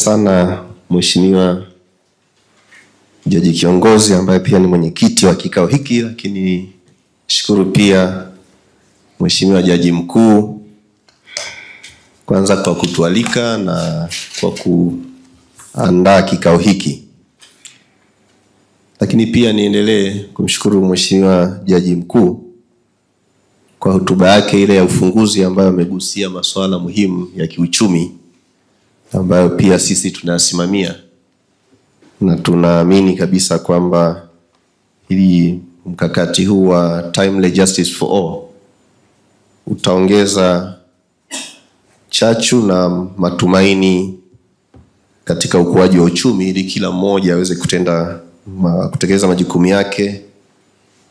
sana Mheshimiwa Jaji Kiongozi ambaye pia ni mwenyekiti wa kikao hiki, lakini shukuru pia Mheshimiwa Jaji Mkuu kwanza kwa kutualika na kwa kuandaa kikao hiki. Lakini pia niendelee kumshukuru Mheshimiwa Jaji Mkuu kwa hotuba yake ile ya ufunguzi ambayo amegusia masuala muhimu ya kiuchumi ambayo pia sisi tunasimamia, na tunaamini kabisa kwamba ili mkakati huu wa timely justice for all utaongeza chachu na matumaini katika ukuaji wa uchumi, ili kila mmoja aweze kutekeleza majukumu yake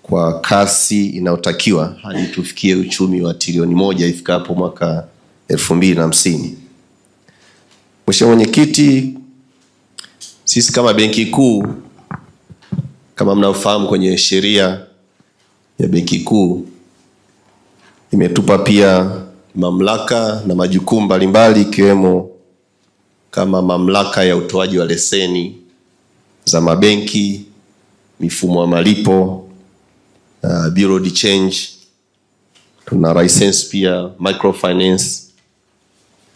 kwa kasi inayotakiwa hadi tufikie uchumi wa trilioni 1 ifikapo mwaka 2050. Mheshimiwa Mwenyekiti, sisi kama Benki Kuu, kama mnaofahamu, kwenye sheria ya Benki Kuu imetupa pia mamlaka na majukumu mbalimbali, ikiwemo kama mamlaka ya utoaji wa leseni za mabenki, mifumo ya malipo, bureau de change, tuna license pia microfinance,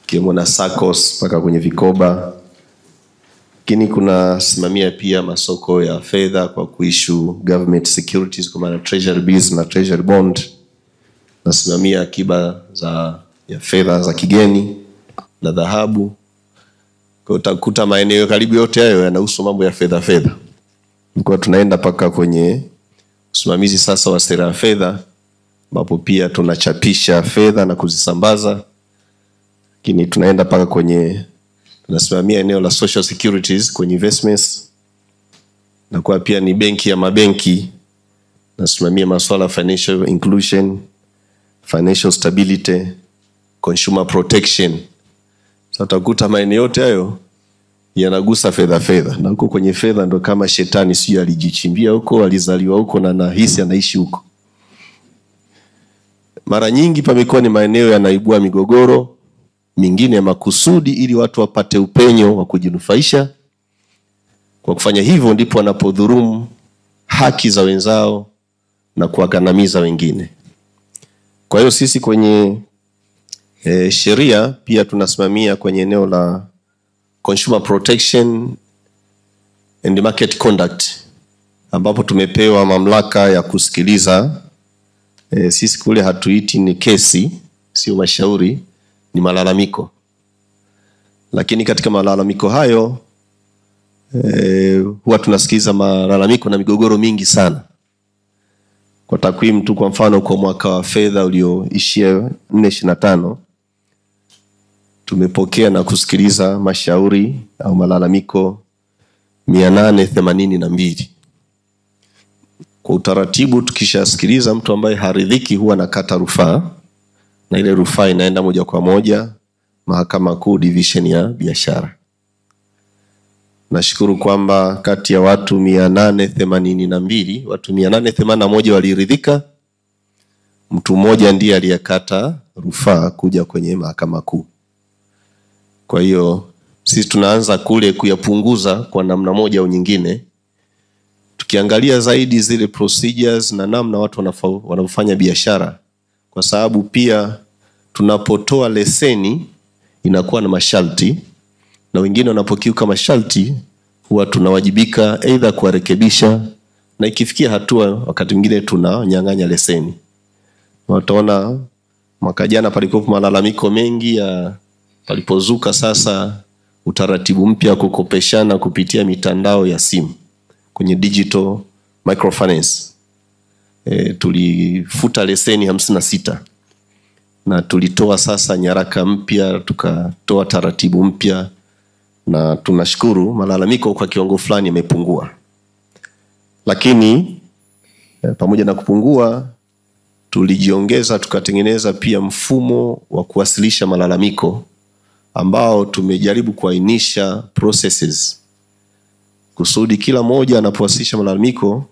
ikiwemo na SACCOS mpaka kwenye vikoba. Lakini kuna simamia pia masoko ya fedha kwa kuissue government securities kwa maana treasury bills na treasury bond, na simamia akiba ya fedha za kigeni na dhahabu. Kwa utakuta maeneo karibu yote hayo yanahusu mambo ya fedha. Kwa tunaenda paka kwenye usimamizi sasa wa sera ya fedha, ambapo pia tunachapisha fedha na kuzisambaza. Lakini tunaenda paka kwenye tunasimamia eneo la social securities kwenye investments, na kwa pia ni benki ya mabenki, nasimamia masuala financial inclusion, financial stability, consumer protection. Sasa utakuta maeneo yote hayo yanagusa fedha, na huko kwenye fedha ndo kama shetani sio alijichimbia huko, alizaliwa huko na nahisi anaishi huko. Mara nyingi pamekuwa ni maeneo yanaibua migogoro mingine ya makusudi ili watu wapate upenyo wa kujinufaisha. Kwa kufanya hivyo ndipo wanapodhulumu haki za wenzao na kuwakandamiza wengine. Kwa hiyo sisi kwenye sheria pia tunasimamia kwenye eneo la consumer protection and market conduct, ambapo tumepewa mamlaka ya kusikiliza. Sisi kule hatuiti ni kesi, sio mashauri, ni malalamiko. Lakini katika malalamiko hayo huwa tunasikiliza malalamiko na migogoro mingi sana. Kwa takwimu tu, kwa mfano kwa mwaka wa fedha ulioishia 2025 tumepokea na kusikiliza mashauri au malalamiko 882. Kwa utaratibu, tukishasikiliza mtu ambaye haridhiki huwa nakata rufaa, na ile rufaa inaenda moja kwa moja Mahakama Kuu Division ya Biashara. Nashukuru kwamba kati ya watu 882, watu 881 waliridhika. Mtu mmoja ndiye aliyekata rufaa kuja kwenye Mahakama Kuu. Kwa hiyo sisi tunaanza kule kuyapunguza kwa namna moja au nyingine, tukiangalia zaidi zile procedures na namna watu wanafanya biashara, kwa sababu pia tunapotoa leseni inakuwa na masharti, na wengine wanapokiuka masharti huwa tunawajibika aidha kuwarekebisha, na ikifikia hatua wakati mwingine tunanyang'anya leseni. Wataona mwaka jana palikuwa malalamiko mengi ya palipozuka sasa utaratibu mpya kukopeshana kupitia mitandao ya simu kwenye digital microfinance. Tulifuta leseni 56 na tulitoa sasa nyaraka mpya, tukatoa taratibu mpya, na tunashukuru malalamiko kwa kiwango fulani yamepungua. Lakini pamoja na kupungua, tulijiongeza tukatengeneza pia mfumo wa kuwasilisha malalamiko, ambao tumejaribu kuainisha processes kusudi kila mmoja anapowasilisha malalamiko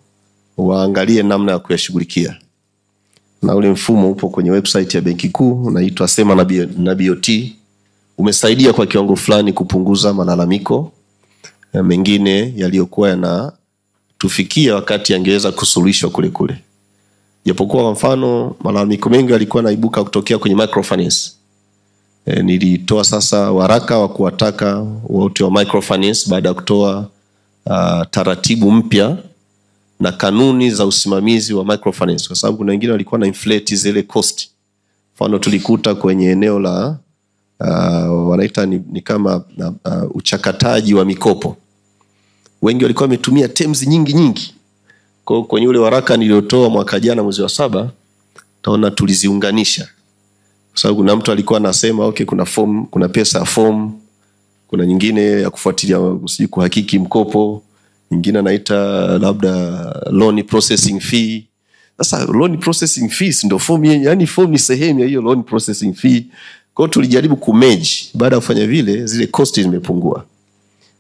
waangalie namna ya kuyashughulikia. Na ule mfumo upo kwenye website ya Benki Kuu, unaitwa Sema na BOT. umesaidia kwa kiwango fulani kupunguza malalamiko mengine yaliyokuwa yanatufikia wakati yangeweza kusuluhishwa kule kule. Japokuwa kwa mfano malalamiko mengi yalikuwa naibuka kutokea kwenye microfinance. Nilitoa sasa waraka wa kuwataka wote wa microfinance baada ya kutoa taratibu mpya na kanuni za usimamizi wa microfinance, kwa sababu kuna wengine walikuwa na inflate zile cost. Mfano tulikuta kwenye eneo la wanaita ni kama uchakataji wa mikopo. Wengi walikuwa wametumia terms nyingi. Kwa kwenye ule waraka niliotoa mwaka jana mwezi wa 7, taona tuliziunganisha. Kwa sababu kuna mtu alikuwa anasema okay, kuna form, kuna pesa form, kuna nyingine ya kufuatilia usiji kuhakiki mkopo, nyingine anaita labda loan processing fee. Sasa loan processing fees ndio form, yani form ni sehemu ya hiyo loan processing fee. Kwa hiyo tulijaribu kumerge. Baada ya kufanya vile zile costs zimepungua.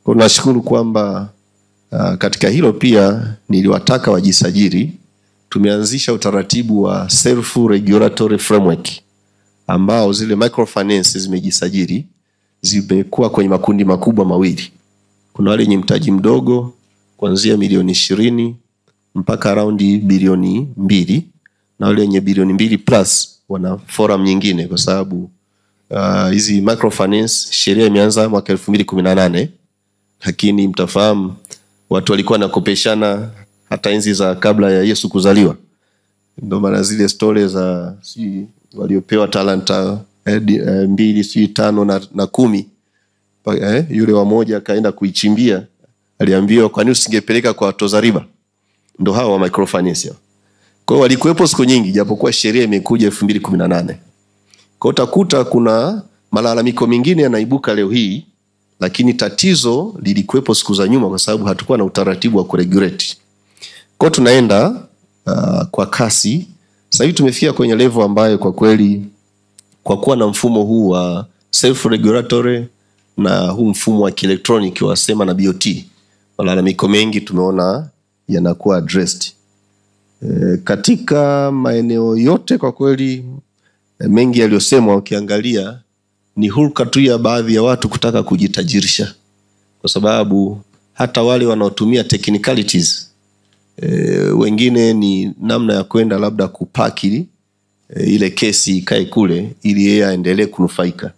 Kwa hiyo nashukuru kwamba katika hilo pia niliwataka wajisajili. Tumeanzisha utaratibu wa self regulatory framework ambao zile microfinance zimejisajili, zimekuwa kwenye makundi makubwa mawili. Kuna wale wenye mtaji mdogo kuanzia milioni 20 mpaka around bilioni 2, na wale wenye bilioni 2 plus wana forum nyingine, kwa sababu hizi microfinance sheria imeanza mwaka 2018, lakini mtafahamu watu walikuwa nakopeshana hata enzi za kabla ya Yesu kuzaliwa. Ndio maana zile stories za waliopewa talanta 2, 5 na 10, yule wa moja akaenda kuichimbia, aliambiwa kwa nini usingepeleka kwa watoza riba? Ndio hao wa microfinance. Kwa hiyo walikuwepo siku nyingi, japokuwa sheria imekuja 2018. Kwa utakuta kuna malalamiko mengine yanaibuka leo hii, lakini tatizo lilikuwepo siku za nyuma kwa sababu hatukuwa na utaratibu wa kuregulate. Kwa tunaenda kwa kasi. Sasa hivi tumefikia kwenye level ambayo kwa kweli, kwa kuwa na mfumo huu wa self regulatory na huu mfumo wa kielektroniki wa SEMA na BOT, malalamiko mengi tumeona yanakuwa addressed. Katika maeneo yote kwa kweli mengi yaliyosemwa, ukiangalia ni hulka tu ya baadhi ya watu kutaka kujitajirisha, kwa sababu hata wale wanaotumia technicalities wengine ni namna ya kwenda labda kupaki ile kesi ikae kule ili yeye aendelee kunufaika.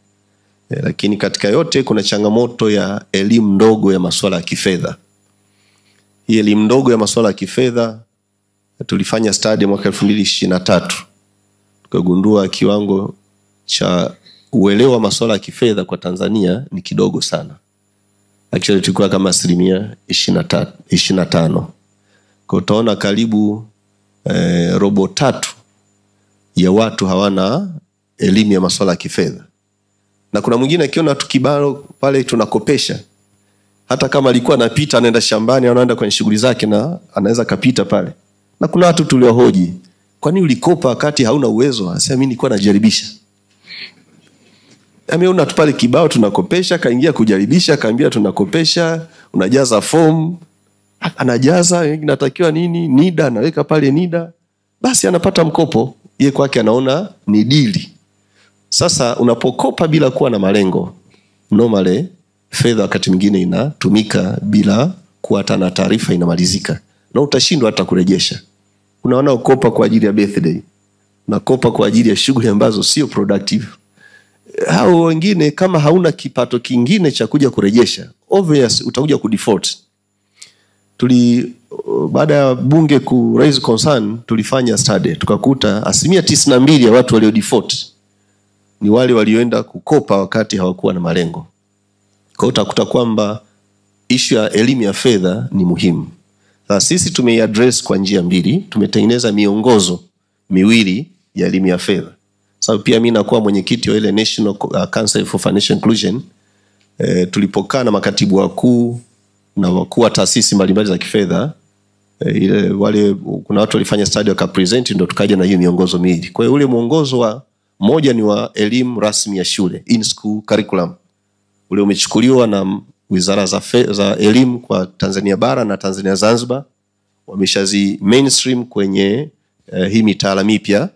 Lakini katika yote kuna changamoto ya elimu ndogo ya masuala ya kifedha. Hii elimu ndogo ya masuala ya kifedha tulifanya study mwaka 2023. Tukagundua kiwango cha uelewa masuala ya kifedha kwa Tanzania ni kidogo sana. Actually tulikuwa kama 25. Kwa utaona karibu robo 3 ya watu hawana elimu ya masuala ya kifedha. Na kuna mwingine akiona tukibalo pale tunakopesha, hata kama alikuwa anapita anaenda shambani au anaenda kwenye shughuli zake, na anaweza kapita pale. Na kuna watu tuliohoji, kwa nini ulikopa wakati hauna uwezo? Anasema mimi nilikuwa najaribisha. Ameona tu pale kibao tunakopesha, kaingia kujaribisha, kaambia tunakopesha, unajaza form, anajaza inatakiwa nini, NIDA, anaweka pale NIDA, basi anapata mkopo. Yeye kwake anaona ni dili. Sasa unapokopa bila kuwa na malengo, normally fedha wakati mwingine inatumika bila kuwa hata na taarifa, inamalizika na utashindwa hata kurejesha. Unaona ukopa kwa ajili ya birthday, unakopa kwa ajili ya shughuli ambazo sio productive. Hao wengine kama hauna kipato kingine cha kuja kurejesha, obvious utakuja kudefault. Baada ya bunge ku raise concern, tulifanya study, tukakuta 92% ya watu walio default ni wale walioenda kukopa wakati hawakuwa na malengo. Kwa hiyo utakuta kwamba issue ya elimu ya fedha ni muhimu. Sasa sisi tumeiaddress kwa njia mbili. Tumetengeneza miongozo miwili ya elimu ya fedha. Sababu pia mimi nakuwa mwenyekiti wa ile National Council for Financial Inclusion. Tulipokaa na makatibu wakuu na wakuu wa taasisi mbalimbali za kifedha, kuna watu walifanya study wakapresent, ndio tukaja na hiyo miongozo miwili. Kwa hiyo ule mwongozo wa moja ni wa elimu rasmi ya shule, in school curriculum. Ule umechukuliwa na wizara za elimu kwa Tanzania bara na Tanzania Zanzibar, wameshazi mainstream kwenye hii mitaala mipya.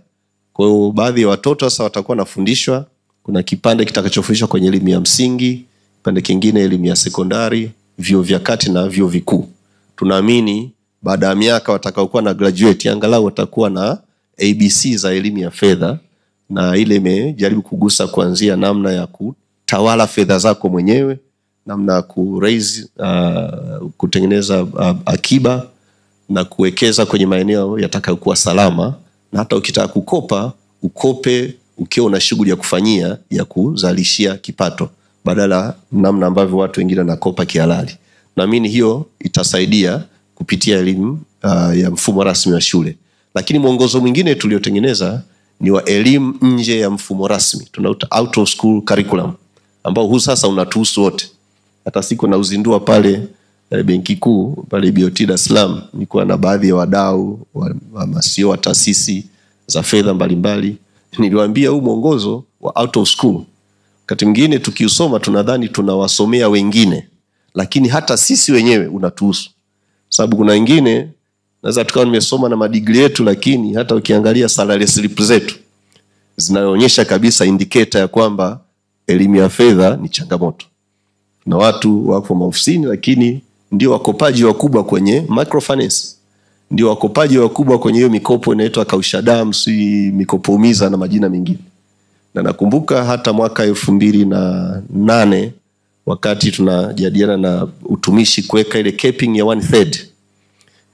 Kwa hiyo baadhi ya watoto sasa watakuwa nafundishwa Kuna kipande kitakachofundishwa kwenye elimu ya msingi, kipande kingine elimu ya sekondari, vyuo vya kati na vyuo vikuu. Tunaamini baada ya miaka watakaokuwa na graduate angalau watakuwa na ABC za elimu ya fedha, na ile imejaribu kugusa kuanzia namna ya kutawala fedha zako mwenyewe, namna raise kutengeneza akiba na kuwekeza kwenye maeneo yatakayokuwa salama, na hata ukitaka kukopa ukope ukiwa una shughuli ya kufanyia ya kuzalishia kipato badala namna ambavyo watu wengine wanakopa kihalali. Naamini hiyo itasaidia kupitia elimu ya mfumo rasmi wa shule. Lakini mwongozo mwingine tuliotengeneza ni wa elimu nje ya mfumo rasmi, tunaita out of school curriculum, ambao huu sasa unatuhusu wote. Hata siku na uzindua pale Benki Kuu pale BOT Dar es Salaam, nilikuwa na baadhi ya wadau wa masio wa taasisi za fedha mbalimbali. Niliwaambia huu mwongozo wa out of school, wakati mwingine tukiusoma tunadhani tunawasomea wengine, lakini hata sisi wenyewe unatuhusu. Sababu kuna wengine naweza tukawa nimesoma na madigrii yetu, lakini hata ukiangalia salary slip zetu zinaonyesha kabisa indicator ya kwamba elimu ya fedha ni changamoto. Na watu wako maofisini lakini ndio wakopaji wakubwa kwenye microfinance, ndio wakopaji wakubwa kwenye hiyo mikopo inaitwa kausha damu, si mikopo umiza na majina mengine. Na nakumbuka hata mwaka 2008 wakati tunajadiliana na utumishi kuweka ile capping ya 1/3,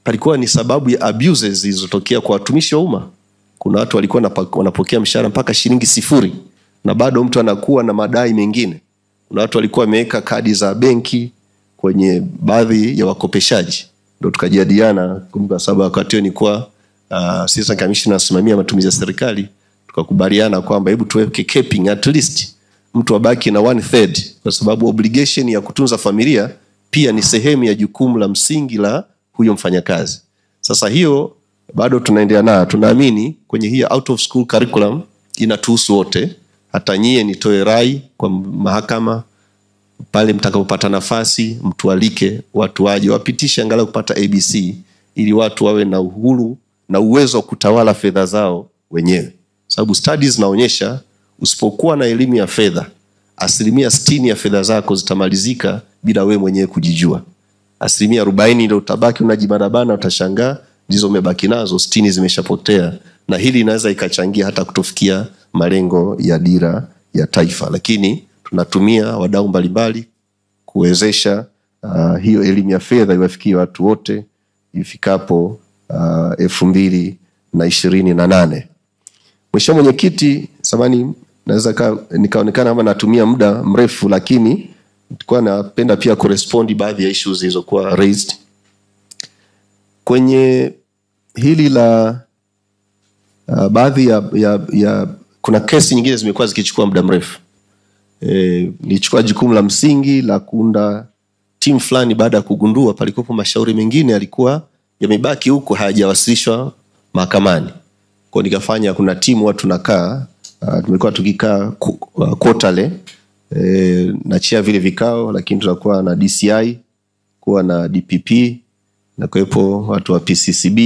palikuwa ni sababu ya abuses zilizotokea kwa watumishi wa umma. Kuna watu walikuwa wanapokea mshahara mpaka shilingi 0 na bado mtu anakuwa na madai mengine. Kuna watu walikuwa wameweka kadi za benki kwenye baadhi ya wakopeshaji. Ndio tukajadiliana, kwa sababu wakati hiyo nilikuwa assistant commissioner nasimamia matumizi ya serikali, tukakubaliana kwamba hebu tuweke capping, at least mtu abaki na 1/3, kwa sababu obligation ya kutunza familia pia ni sehemu ya jukumu la msingi la huyo mfanyakazi. Sasa hiyo bado tunaendelea nayo. Tunaamini kwenye hii out of school curriculum inatuhusu wote. Hata nyie nitoe rai kwa mahakama, pale mtakapopata nafasi mtualike watu waje wapitishe angalau kupata ABC, ili watu wawe na uhuru na uwezo wa kutawala fedha zao wenyewe. Sababu studies zinaonyesha usipokuwa na elimu ya fedha, 60% ya fedha zako zitamalizika bila wewe mwenyewe kujijua. 40% ndio utabaki unajibarabana, utashangaa ndizo umebaki nazo, 60 zimeshapotea. Na hili inaweza ikachangia hata kutofikia malengo ya dira ya taifa. Lakini tunatumia wadau mbalimbali kuwezesha hiyo elimu ya fedha iwafikie watu wote ifikapo 2028. Mheshimiwa Mwenyekiti, samani naweza nikaonekana kama natumia muda mrefu, lakini nilikuwa napenda pia kurespondi baadhi ya issues zilizokuwa raised. Kwenye hili la baadhi ya kuna kesi nyingine zimekuwa zikichukua muda mrefu. Nilichukua jukumu la msingi la kuunda timu fulani baada ya kugundua palikopo mashauri mengine yalikuwa yamebaki huko hayajawasilishwa mahakamani. Kwa nikafanya kuna timu watu nakaa, tumekuwa tukikaa quarterly, na chia vile vikao, lakini tutakuwa na DCI, kuwa na DPP, na kuwepo watu wa PCCB,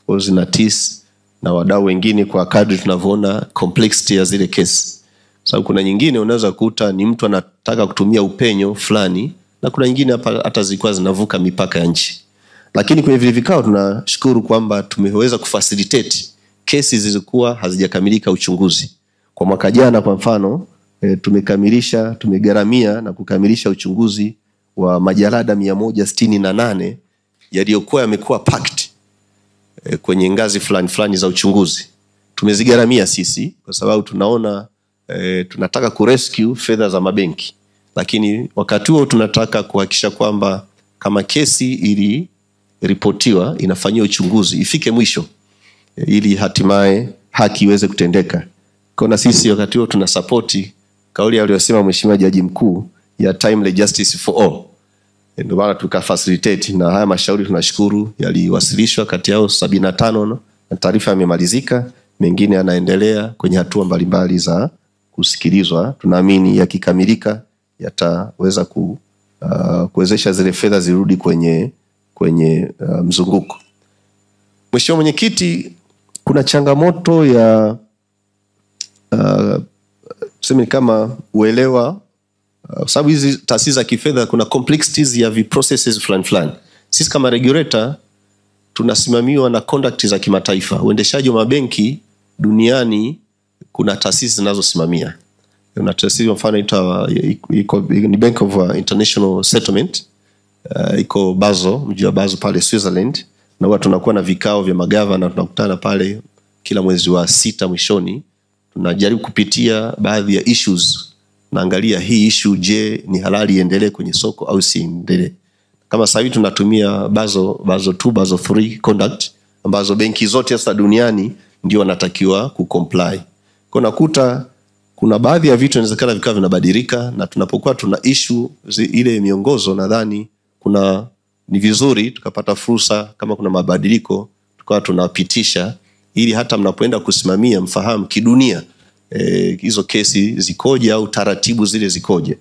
ozi na TIS na wadau wengine kwa kadri tunavyoona complexity ya zile kesi. Sababu kuna nyingine unaweza kukuta ni mtu anataka kutumia upenyo fulani, na kuna nyingine hata zilikuwa zinavuka mipaka ya nchi. Lakini kwenye vile vikao tunashukuru kwamba tumeweza kufacilitate kesi zilizokuwa hazijakamilika uchunguzi. Kwa mwaka jana kwa mfano, tumegharamia na kukamilisha uchunguzi wa majalada 168 yaliyokuwa yamekuwa packed kwenye ngazi fulani za uchunguzi. Tumezigharamia sisi kwa sababu tunaona tunataka kurescue fedha za mabenki, lakini wakati huo tunataka kuhakikisha kwamba kama kesi ili ripotiwa inafanywa uchunguzi ifike mwisho, ili hatimaye haki iweze kutendeka. Kwa sisi wakati huo tunasupporti kauli aliyosema Mheshimiwa Jaji Mkuu ya timely justice for all. Ndio maana tukafacilitate, na haya mashauri tunashukuru yaliwasilishwa kati yao 75 na taarifa imemalizika, mengine yanaendelea kwenye hatua mbalimbali za kusikilizwa. Tunaamini yakikamilika yataweza kuwezesha zile fedha zirudi kwenye mzunguko. Mheshimiwa Mwenyekiti, kuna changamoto ya tuseme kama uelewa, sababu hizi taasisi za kifedha kuna complexities ya processes fulani. Sisi kama regulator tunasimamiwa na conduct za kimataifa. Uendeshaji wa mabenki duniani kuna taasisi zinazosimamia. Kuna taasisi mfano ni Bank of International Settlement, iko Basel, mji wa Basel pale Switzerland, na huwa tunakuwa na vikao vya magavana, tunakutana pale kila mwezi wa 6 mwishoni. Tunajaribu kupitia baadhi ya issues, naangalia hii issue, je, ni halali iendelee kwenye soko au si iendelee. Kama sasa hivi tunatumia Basel 2, Basel 3 conduct, ambazo benki zote hasa duniani ndio wanatakiwa kucomply. Kwa nakuta kuna baadhi ya vitu inawezekana vikawa vinabadilika, na tunapokuwa tuna issue ile miongozo, nadhani ni vizuri tukapata fursa kama kuna mabadiliko tukawa tunapitisha, ili hata mnapoenda kusimamia mfahamu kidunia hizo kesi zikoje au taratibu zile zikoje.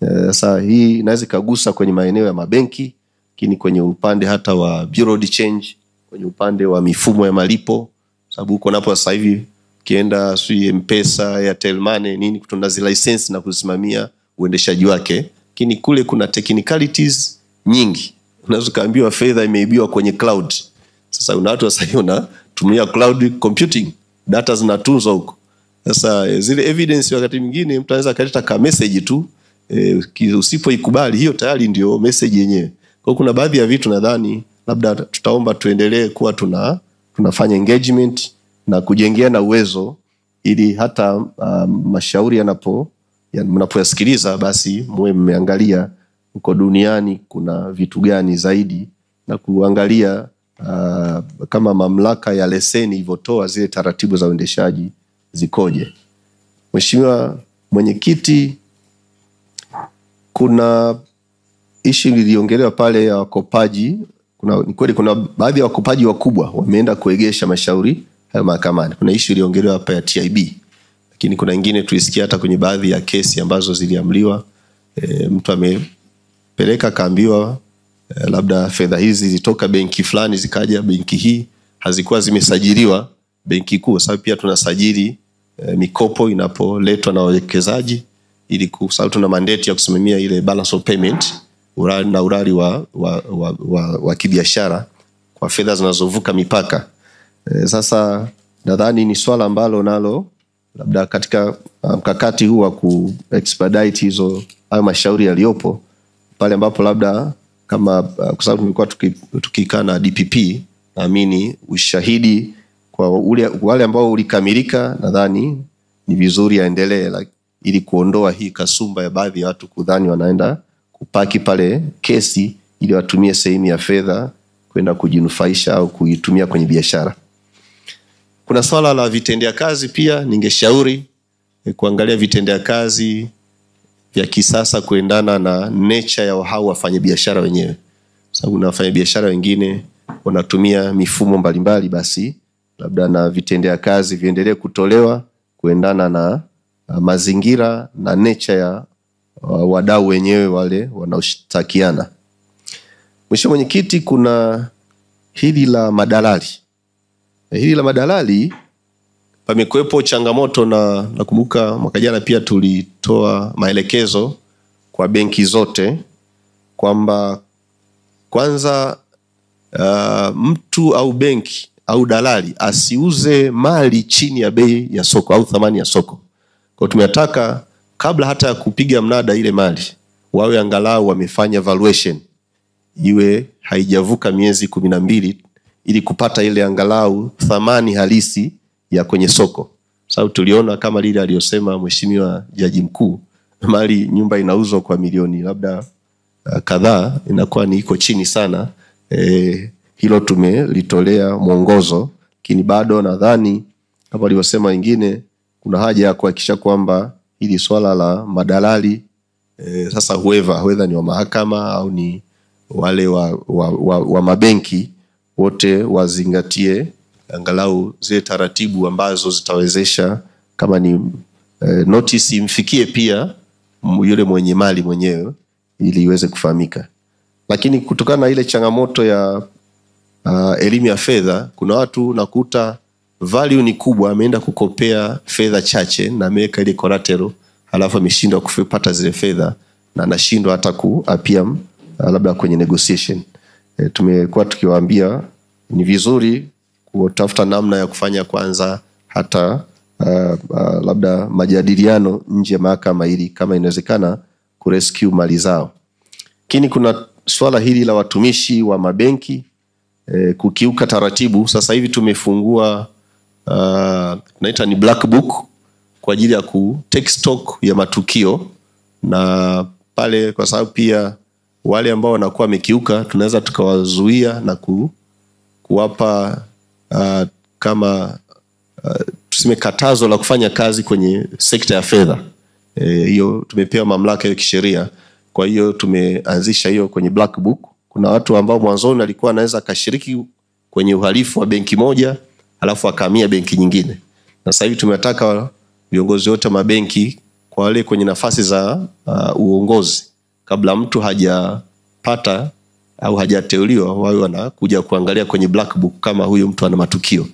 Sasa hii inaweza kugusa kwenye maeneo ya mabenki, lakini kwenye upande hata wa bureau de change, kwenye upande wa mifumo ya malipo, sababu uko napo sasa hivi kienda M-Pesa, Airtel Money nini, kutunda zile license na kusimamia uendeshaji wake. Lakini kule kuna technicalities nyingi. Unaweza kaambiwa fedha imeibiwa kwenye cloud. Sasa una watu sasa hivi unatumia cloud computing, data zinatunzwa huko. Sasa zile evidence wakati mwingine mtu anaweza kaleta ka message tu, usipoikubali hiyo tayari ndio message yenyewe. Kwa kuna baadhi ya vitu nadhani labda tutaomba tuendelee kuwa tunafanya engagement na kujengeana uwezo, ili hata mashauri mnapoyasikiliza basi muwe mmeangalia uko duniani kuna vitu gani zaidi, na kuangalia kama mamlaka ya leseni ilivyotoa zile taratibu za uendeshaji zikoje. Mheshimiwa Mwenyekiti, kuna issue iliongelewa pale ya wakopaji. Ni kweli kuna baadhi ya wakopaji wakubwa wameenda kuegesha mashauri hayo mahakamani. Kuna issue iliongelewa hapa ya TIB, lakini kuna nyingine tulisikia hata kwenye baadhi ya kesi ambazo ziliamliwa, mtu amepeleka kaambiwa labda fedha hizi zitoka benki fulani zikaja benki hii, hazikuwa zimesajiliwa benki kuu. Sababu pia tunasajili mikopo inapoletwa na wawekezaji, ili sababu tuna mandate ya kusimamia ile balance of payment, urari wa kibiashara kwa fedha zinazovuka mipaka. Sasa nadhani ni swala ambalo nalo labda katika mkakati huu wa ku-expedite hizo hayo mashauri yaliyopo, pale ambapo labda kama kwa sababu tumekuwa tukikaa na DPP, naamini ushahidi kwa wale ambao ulikamilika, nadhani ni vizuri yaendelee, ili kuondoa hii kasumba ya baadhi ya watu kudhani wanaenda kupaki pale kesi ili watumie sehemu ya fedha kwenda kujinufaisha au kuitumia kwenye biashara. Kuna swala la vitendea kazi pia, ningeshauri kuangalia vitendea kazi vya kisasa kuendana na nature ya hao wafanya biashara wenyewe. Sababu na wafanya biashara wengine wanatumia mifumo mbalimbali, basi labda na vitendea kazi viendelee kutolewa kuendana na mazingira na nature ya wadau wenyewe wale wanaoshtakiana. Mheshimiwa Mwenyekiti, kuna hili la madalali. Hili la madalali pamekuwepo changamoto, na nakumbuka mwaka jana pia tulitoa maelekezo kwa benki zote kwamba kwanza mtu au benki au dalali asiuze mali chini ya bei ya soko au thamani ya soko. Kwa tumetaka kabla hata ya kupiga mnada ile mali wawe angalau wamefanya valuation iwe haijavuka miezi 12, ili kupata ile angalau thamani halisi ya kwenye soko. Sababu tuliona kama lile aliyosema Mheshimiwa Jaji Mkuu, mali nyumba inauzwa kwa milioni labda kadhaa, inakuwa ni iko chini sana. Hilo tumelitolea mwongozo, lakini bado nadhani kama walivyosema wengine, kuna haja ya kuhakikisha kwamba hili swala la madalali sasa whether ni wa mahakama au ni wale wa mabenki, wote wazingatie angalau zile taratibu ambazo zitawezesha kama ni notice imfikie pia yule mwenye mali mwenyewe ili iweze kufahamika. Lakini kutokana na ile changamoto ya elimu ya fedha, kuna watu nakuta value ni kubwa, ameenda kukopea fedha chache na ameweka ile collateral, halafu ameshindwa kupata zile fedha na anashindwa hata kuapia labda kwenye negotiation. Tumekuwa tukiwaambia ni vizuri kutafuta namna ya kufanya kwanza hata labda majadiliano nje ya mahakama ili kama inawezekana kurescue mali zao. Lakini kuna swala hili la watumishi wa mabenki kukiuka taratibu. Sasa hivi tumefungua tunaita ni black book kwa ajili ya ku take stock ya matukio, na pale kwa sababu pia wale ambao wanakuwa wamekiuka tunaweza tukawazuia na kuwapa kama tuseme katazo la kufanya kazi kwenye sekta ya fedha. Hiyo tumepewa mamlaka ya kisheria. Kwa hiyo tumeanzisha hiyo kwenye black book. Kuna watu ambao mwanzoni alikuwa anaweza kashiriki kwenye uhalifu wa benki moja alafu akahamia benki nyingine. Na sasa hivi tumetaka viongozi wote mabenki kwa wale kwenye nafasi za uongozi, kabla mtu hajapata au hajateuliwa, wao wanakuja kuangalia kwenye black book kama huyo mtu ana matukio.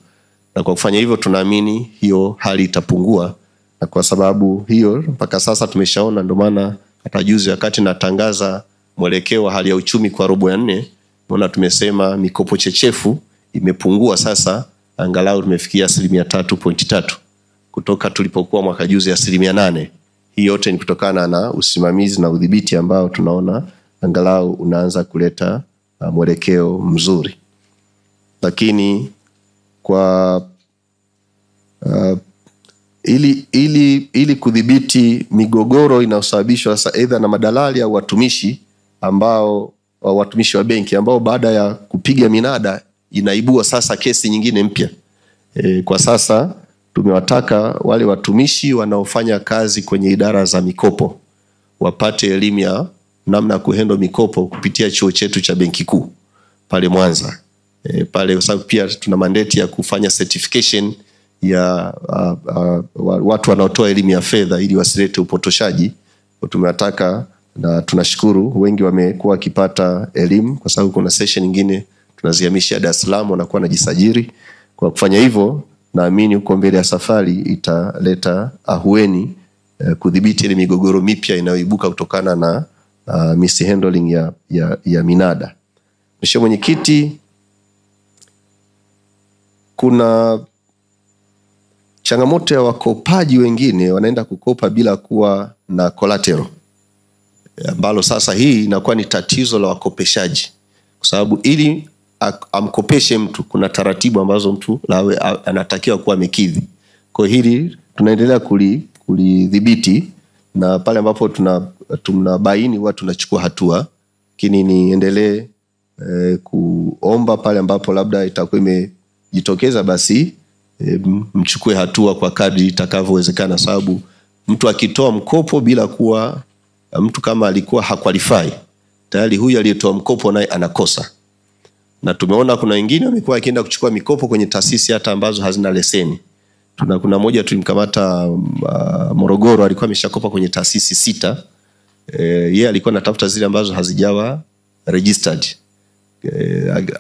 Na kwa kufanya hivyo tunaamini hiyo hali itapungua, na kwa sababu hiyo mpaka sasa tumeshaona, ndio maana hata juzi wakati natangaza mwelekeo wa hali ya uchumi kwa robo ya 4, naona tumesema mikopo chechefu imepungua sasa, angalau tumefikia 3.3 kutoka tulipokuwa mwaka juzi 8%. Hii yote ni kutokana na usimamizi na udhibiti ambao tunaona angalau unaanza kuleta mwelekeo mzuri. Lakini kwa ili kudhibiti migogoro inayosababishwa sasa aidha na madalali au watumishi wa benki ambao baada ya kupiga minada inaibua sasa kesi nyingine mpya. Kwa sasa tumewataka wale watumishi wanaofanya kazi kwenye idara za mikopo wapate elimu ya namna kuhandle mikopo kupitia chuo chetu cha Benki Kuu pale Mwanza. Pale kwa sababu pia tuna mandate ya kufanya certification ya watu wanaotoa elimu ya fedha ili wasilete upotoshaji. Tumewataka na tunashukuru wengi wamekuwa wakipata elimu, kwa sababu kuna session nyingine tunazihamishia Dar es Salaam wanakuwa wanajisajili. Kwa kufanya hivyo naamini huko mbele ya safari italeta ahueni kudhibiti ile migogoro mipya inayoibuka kutokana na mishandling ya minada. Mheshimiwa Mwenyekiti, kuna changamoto ya wakopaji wengine wanaenda kukopa bila kuwa na collateral, ambalo sasa hii inakuwa ni tatizo la wakopeshaji, kwa sababu ili amkopeshe mtu kuna taratibu ambazo mtu lawe anatakiwa kuwa amekidhi. Kwa hili tunaendelea kulidhibiti, na pale ambapo tunabaini watu tunachukua hatua. Lakini niendelee kuomba pale ambapo labda itakuwa imejitokeza basi mchukue hatua kwa kadri itakavyowezekana, sababu mtu akitoa mkopo bila kuwa mtu kama alikuwa haqualify, tayari huyu aliyetoa mkopo naye anakosa. Na tumeona kuna wengine wamekuwa akienda kuchukua mikopo kwenye taasisi hata ambazo hazina leseni. Kuna moja tulimkamata Morogoro, alikuwa ameshakopa kwenye taasisi 6. Yeye alikuwa anatafuta zile ambazo hazijawa registered.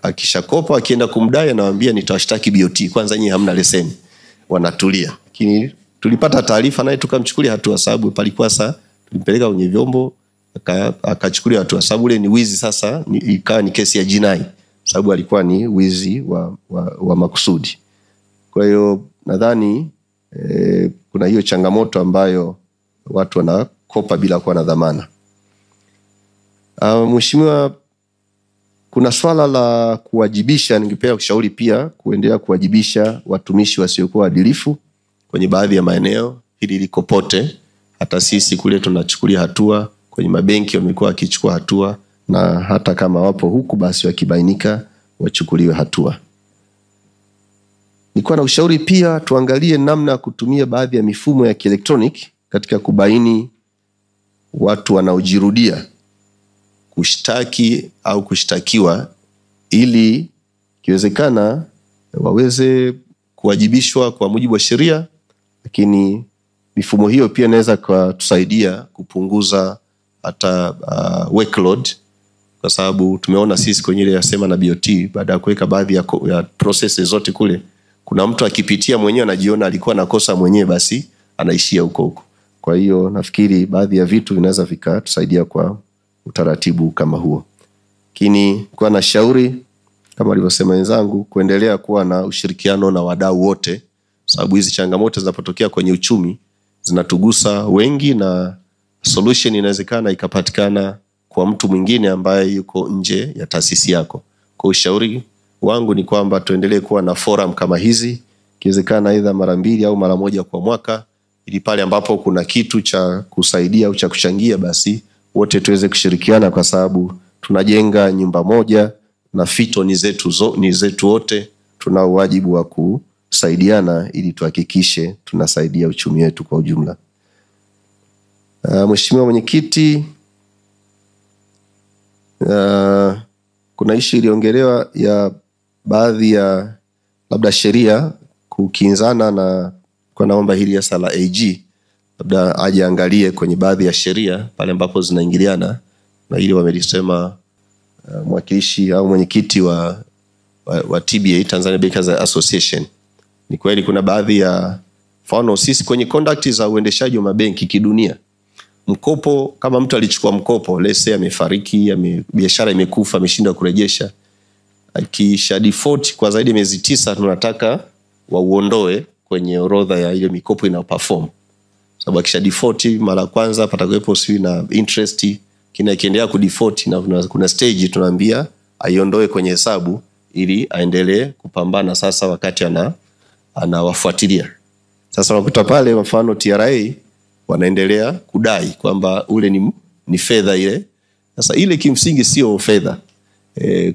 Akishakopa akienda kumdai anawaambia nitawashtaki BOT, kwanza nyinyi hamna leseni. Wanatulia. Lakini tulipata taarifa naye tukamchukulia hatua, sababu palikuwa sasa tulimpeleka kwenye vyombo akachukulia hatua, sababu ile ni wizi sasa, ikawa ni kesi ya jinai, sababu alikuwa ni wizi wa makusudi. Kwa hiyo nadhani kuna hiyo changamoto ambayo watu wanakopa bila kuwa na dhamana. Mheshimiwa, kuna swala la kuwajibisha. Ningependa kushauri pia kuendelea kuwajibisha watumishi wasiokuwa waadilifu kwenye baadhi ya maeneo. Hili liko pote, hata sisi kule tunachukulia hatua, kwenye mabenki wamekuwa wakichukua hatua, na hata kama wapo huku basi wakibainika wachukuliwe hatua. Nilikuwa na ushauri pia tuangalie namna ya kutumia baadhi ya mifumo ya kielektroniki katika kubaini watu wanaojirudia kushtaki au kushtakiwa, ili kiwezekana waweze kuwajibishwa kwa mujibu wa sheria. Lakini mifumo hiyo pia inaweza kutusaidia kupunguza hata workload, kwa sababu tumeona sisi kwenye ile yasema na BOT, baada ya kuweka baadhi ya processes zote kule, kuna mtu akipitia mwenyewe anajiona alikuwa nakosa mwenyewe, basi anaishia huko huko. Kwa hiyo nafikiri baadhi ya vitu vinaweza vikatusaidia kwa utaratibu kama huo. Lakini kwa na shauri kama alivyosema wenzangu, kuendelea kuwa na ushirikiano na wadau wote, sababu hizi changamoto zinapotokea kwenye uchumi zinatugusa wengi, na solution inawezekana ikapatikana kwa mtu mwingine ambaye yuko nje ya taasisi yako. Kwa ushauri wangu ni kwamba tuendelee kuwa na forum kama hizi, ikiwezekana aidha mara 2 au mara 1 kwa mwaka, ili pale ambapo kuna kitu cha kusaidia au cha kuchangia, basi wote tuweze kushirikiana, kwa sababu tunajenga nyumba moja na fito ni zetu wote. Tuna wajibu wa kusaidiana ili tuhakikishe tunasaidia uchumi wetu kwa ujumla. Mheshimiwa Mwenyekiti, kuna issue iliongelewa ya baadhi ya labda sheria kukinzana, na kwa naomba hili hasa la AG labda aje angalie kwenye baadhi ya sheria pale ambapo zinaingiliana na ile wamelisema mwakilishi au mwenyekiti wa TBA, Tanzania Bankers Association. Ni kweli kuna baadhi ya mfano sisi kwenye conduct za uendeshaji wa mabenki kidunia, mkopo kama mtu alichukua mkopo, let's say amefariki, biashara imekufa, ameshindwa kurejesha, akisha default kwa zaidi ya miezi 9, tunataka wauondoe kwenye orodha ya ile mikopo inayoperform. Sababu akisha default mara kwanza patakuwepo sio na interest, kiendelea ku default na kuna stage tunaambia aiondoe kwenye hesabu ili aendelee kupambana sasa wakati anawafuatilia. Sasa unakuta pale mfano TRA wanaendelea kudai kwamba ule ni fedha ile. Sasa ile kimsingi sio fedha.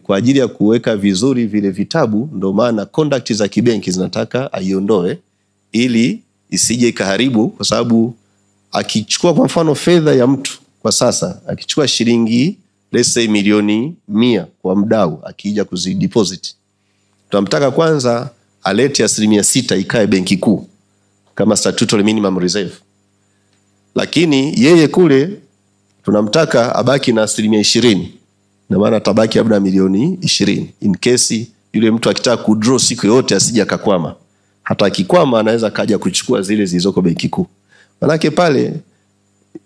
Kwa ajili ya kuweka vizuri vile vitabu, ndio maana conduct za kibenki zinataka aiondoe ili isije ikaharibu, kwa sababu akichukua kwa mfano fedha ya mtu kwa sasa, akichukua shilingi let's say milioni 100 kwa mdau, akija kuzideposit, tunamtaka kwanza alete 6% ikae benki kuu kama statutory minimum reserve. Lakini yeye kule tunamtaka abaki na 20%, na maana atabaki labda milioni 20 in case yule mtu akitaka kudraw siku yote asije akakwama. Hata akikwama anaweza kaja kuchukua zile zilizoko benki kuu. Manake pale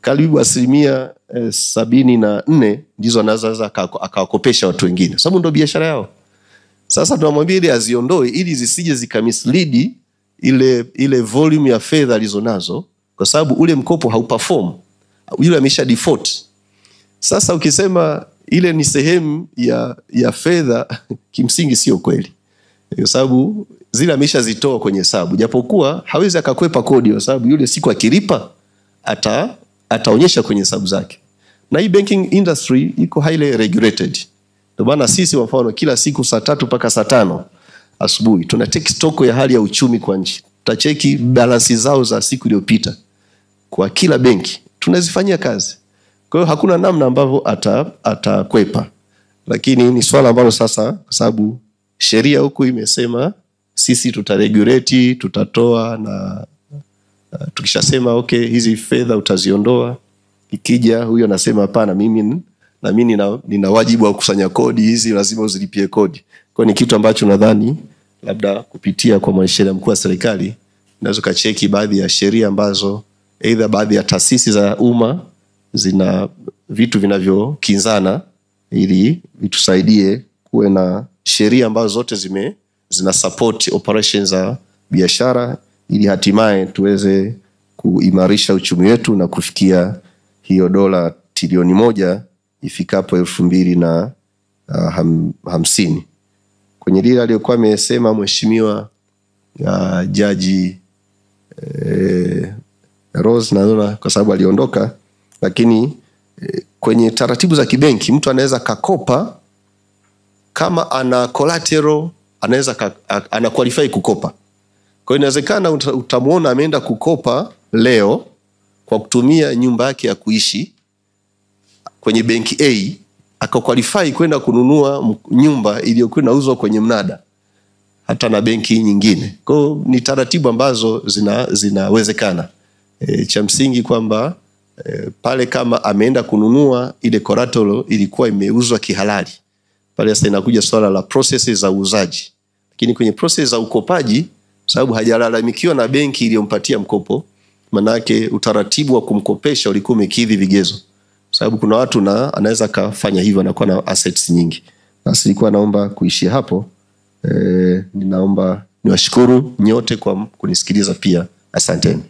karibu 74% ndizo anaweza akawakopesha watu wengine, sababu ndio biashara yao. Sasa tunamwambia ili aziondoe ili zisije zikamislead ile volume ya fedha alizonazo, kwa sababu ule mkopo hauperform, yule amesha default. Sasa ukisema ile ni sehemu ya fedha, kimsingi sio kweli, kwa sababu zile ameshazitoa kwenye hesabu, japokuwa hawezi akakwepa kodi, kwa sababu yule siku akilipa ataonyesha kwenye hesabu zake. Na hii banking industry iko highly regulated. Ndio maana sisi kwa mfano kila siku saa 3 mpaka saa 5 asubuhi tuna take stock ya hali ya uchumi kwa nchi. Tutacheki balance zao za siku iliyopita kwa kila benki, tunazifanyia kazi. Kwa hiyo hakuna namna ambavyo atakwepa. Lakini ni swala ambalo sasa, kwa sababu sheria huku imesema sisi tutaregulate, tutatoa, na tukishasema okay hizi fedha utaziondoa, ikija huyo anasema hapana, mimi nina wajibu wa kukusanya kodi hizi, lazima uzilipie kodi. Kwa ni kitu ambacho nadhani labda kupitia kwa mwanasheria mkuu wa serikali unaweza kacheki baadhi ya sheria ambazo aidha baadhi ya taasisi za umma zina vitu vinavyokinzana, ili vitusaidie kuwe na sheria ambazo zote zina support operations za biashara, ili hatimaye tuweze kuimarisha uchumi wetu na kufikia hiyo dola trilioni 1 ifikapo 2050. Kwenye lile aliyokuwa amesema mheshimiwa Jaji Rose, naona kwa sababu aliondoka, lakini kwenye taratibu za kibenki mtu anaweza kakopa kama ana collateral, anaweza ana qualify kukopa. Kwa hiyo inawezekana utamuona ameenda kukopa leo kwa kutumia nyumba yake ya kuishi kwenye benki A, akaqualify kwenda kununua nyumba iliyokuwa inauzwa kwenye mnada hata na benki nyingine. Kwa hiyo ni taratibu ambazo zinawezekana. Cha msingi kwamba pale kama ameenda kununua ile collateral ilikuwa imeuzwa kihalali, pale sasa inakuja swala la processes za uuzaji. Lakini kwenye process za ukopaji, sababu hajalalamikiwa na benki iliyompatia mkopo, manake utaratibu wa kumkopesha ulikuwa umekidhi vigezo. Sababu kuna watu anaweza kafanya hivyo anakuwa na assets nyingi. Basi nilikuwa naomba kuishia hapo. Ninaomba niwashukuru nyote kwa kunisikiliza pia. Asanteni.